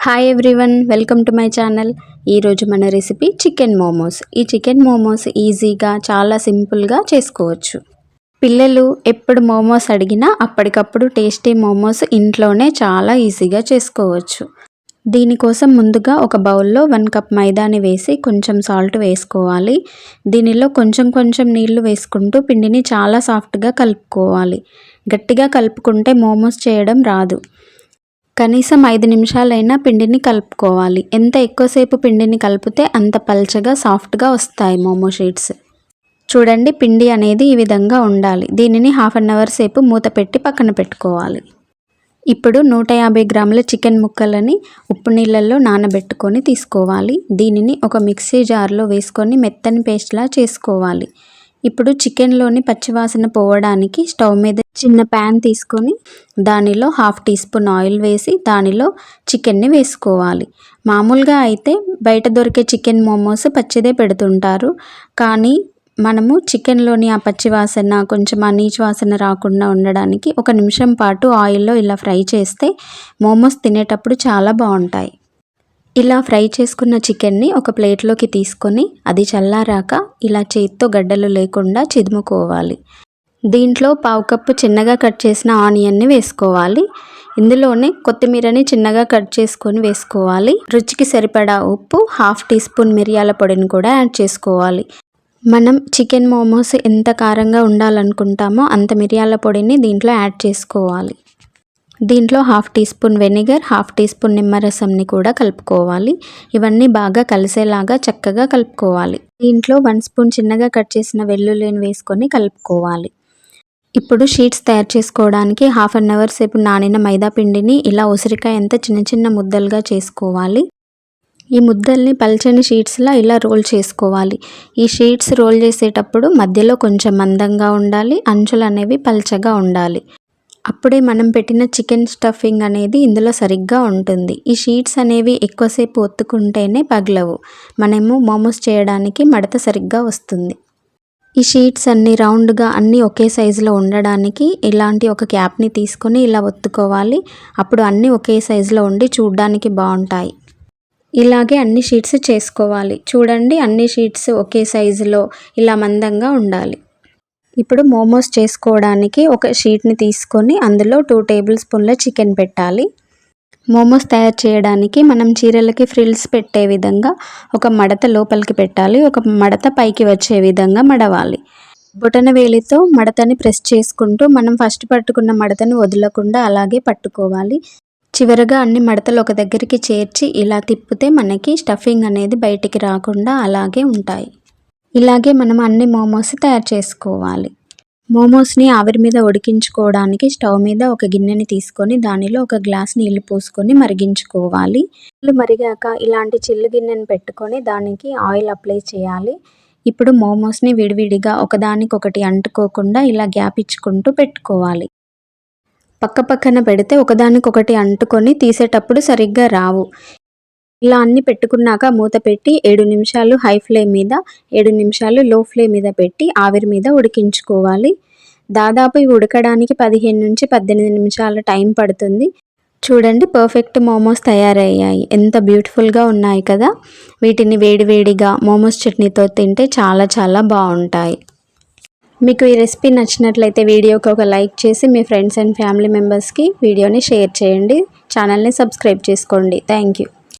Hi everyone, welcome to my channel. ఈరోజు మన recipe chicken momos. ఈ చికెన్ మోమోస్ ఈజీగా చాలా సింపుల్గా చేసుకోవచ్చు. పిల్లలు ఎప్పుడు మోమోస్ అడిగినా అప్పటికప్పుడు టేస్టీ మోమోస్ ఇంట్లోనే చాలా ఈజీగా చేసుకోవచ్చు. దీనికోసం ముందుగా ఒక బౌల్లో 1 కప్ మైదాని వేసి కొంచెం సాల్ట్ వేసుకోవాలి. దీనిలో కొంచెం నీళ్లు వేసుకుంటూ పిండిని చాలా సాఫ్ట్గా కలుపుకోవాలి. గట్టిగా కలుపుకుంటే మోమోస్ చేయడం రాదు. కనీసం 5 నిమిషాలైనా పిండిని కలుపుకోవాలి. ఎంత ఎక్కువసేపు పిండిని కలిపితే అంత పల్చగా సాఫ్ట్గా వస్తాయి మోమో షీట్స్. చూడండి, పిండి అనేది ఈ విధంగా ఉండాలి. దీనిని 1/2 అవర్ సేపు మూత పెట్టి పక్కన పెట్టుకోవాలి. ఇప్పుడు 150 గ్రాముల చికెన్ ముక్కలని ఉప్పు నీళ్ళల్లో నానబెట్టుకొని తీసుకోవాలి. దీనిని ఒక మిక్సీ జార్లో వేసుకొని మెత్తని పేస్ట్లా చేసుకోవాలి. ఇప్పుడు చికెన్లోని పచ్చివాసన పోవడానికి స్టవ్ మీద చిన్న ప్యాన్ తీసుకొని దానిలో 1/2 టీ స్పూన్ ఆయిల్ వేసి దానిలో చికెన్ని వేసుకోవాలి. మామూలుగా అయితే బయట దొరికే చికెన్ మోమోస్ పచ్చిదే పెడుతుంటారు. కానీ మనము చికెన్లోని ఆ పచ్చివాసన కొంచెం ఆ నీచు వాసన రాకుండా ఉండడానికి 1 నిమిషం పాటు ఆయిల్లో ఇలా ఫ్రై చేస్తే మోమోస్ తినేటప్పుడు చాలా బాగుంటాయి. ఇలా ఫ్రై చేసుకున్న చికెన్ని ఒక ప్లేట్లోకి తీసుకొని అది చల్లారాక ఇలా చేతితో గడ్డలు లేకుండా చిదుముకోవాలి. దీంట్లో 1/2 కప్పు చిన్నగా కట్ చేసిన ఆనియన్ని వేసుకోవాలి. ఇందులోనే కొత్తిమీరని చిన్నగా కట్ చేసుకొని వేసుకోవాలి. రుచికి సరిపడా ఉప్పు, 1/2 టీ స్పూన్ మిరియాల పొడిని కూడా యాడ్ చేసుకోవాలి. మనం చికెన్ మోమోస్ ఎంత కారంగా ఉండాలనుకుంటామో అంత మిరియాల పొడిని దీంట్లో యాడ్ చేసుకోవాలి. దీంట్లో 1/2 teaspoon vinegar, 1/2 teaspoon నిమ్మరసంని కూడా కలుపుకోవాలి. ఇవన్నీ బాగా కలిసేలాగా చక్కగా కలుపుకోవాలి. దీంట్లో 1 స్పూన్ చిన్నగా కట్ చేసిన వెల్లుల్లిని వేసుకొని కలుపుకోవాలి. ఇప్పుడు షీట్స్ తయారు చేసుకోవడానికి 1/2 అవర్ సేపు నానిన మైదా పిండిని ఇలా ఉసిరికాయ ఎంత చిన్న ముద్దలుగా చేసుకోవాలి. ఈ ముద్దల్ని పల్చని షీట్స్లా ఇలా రోల్ చేసుకోవాలి. ఈ షీట్స్ రోల్ చేసేటప్పుడు మధ్యలో కొంచెం మందంగా ఉండాలి, అంచులు అనేవి పల్చగా ఉండాలి. అప్పుడే మనం పెట్టిన చికెన్ స్టఫింగ్ అనేది ఇందులో సరిగ్గా ఉంటుంది. ఈ షీట్స్ అనేవి ఎక్కువసేపు ఒత్తుకుంటేనే పగలవు. మనము మోమోస్ చేయడానికి మడత సరిగ్గా వస్తుంది. ఈ షీట్స్ అన్ని రౌండ్గా అన్నీ ఒకే సైజులో ఉండడానికి ఇలాంటి ఒక క్యాప్ని తీసుకొని ఇలా ఒత్తుకోవాలి. అప్పుడు అన్నీ ఒకే సైజులో ఉండి చూడడానికి బాగుంటాయి. ఇలాగే అన్ని షీట్స్ చేసుకోవాలి. చూడండి, అన్ని షీట్స్ ఒకే సైజులో ఇలా మందంగా ఉండాలి. ఇప్పుడు మోమోస్ చేసుకోవడానికి ఒక షీట్ని తీసుకొని అందులో 2 టేబుల్ స్పూన్ల చికెన్ పెట్టాలి. మోమోస్ తయారు చేయడానికి మనం చీరలకి ఫ్రిల్స్ పెట్టే విధంగా ఒక మడత లోపలికి పెట్టాలి. ఒక మడత పైకి వచ్చే విధంగా మడవాలి. బొటన వేలితో మడతని ప్రెస్ చేసుకుంటూ మనం ఫస్ట్ పట్టుకున్న మడతని వదలకుండా అలాగే పట్టుకోవాలి. చివరగా అన్ని మడతలు ఒక దగ్గరికి చేర్చి ఇలా తిప్పితే మనకి స్టఫింగ్ అనేది బయటికి రాకుండా అలాగే ఉంటాయి. ఇలాగే మనం అన్ని మోమోస్ తయారు చేసుకోవాలి. మోమోస్ని ఆవిరి మీద ఉడికించుకోవడానికి స్టవ్ మీద ఒక గిన్నెని తీసుకొని దానిలో ఒక గ్లాస్ నీళ్లు పోసుకొని మరిగించుకోవాలి. నీళ్లు మరిగాక ఇలాంటి చిల్లు గిన్నెని పెట్టుకొని దానికి ఆయిల్ అప్లై చేయాలి. ఇప్పుడు మోమోస్ని విడివిడిగా ఒకదానికొకటి అంటుకోకుండా ఇలా గ్యాప్ ఇచ్చుకుంటూ పెట్టుకోవాలి. పక్కన పెడితే ఒకదానికొకటి అంటుకొని తీసేటప్పుడు సరిగ్గా రావు. ఇలా అన్ని పెట్టుకున్నాక మూత పెట్టి 7 నిమిషాలు హై ఫ్లేమ్ మీద, 7 నిమిషాలు లో ఫ్లేమ్ మీద పెట్టి ఆవిరి మీద ఉడికించుకోవాలి. దాదాపు ఇవి ఉడకడానికి 15 నుంచి 18 నిమిషాల టైం పడుతుంది. చూడండి, పర్ఫెక్ట్ మోమోస్ తయారయ్యాయి. ఎంత బ్యూటిఫుల్గా ఉన్నాయి కదా. వీటిని వేడివేడిగా మోమోస్ చట్నీతో తింటే చాలా బాగుంటాయి. మీకు ఈ రెసిపీ నచ్చినట్లయితే వీడియోకి ఒక లైక్ చేసి మీ ఫ్రెండ్స్ అండ్ ఫ్యామిలీ మెంబర్స్కి వీడియోని షేర్ చేయండి. ఛానల్ని సబ్స్క్రైబ్ చేసుకోండి. Thank you.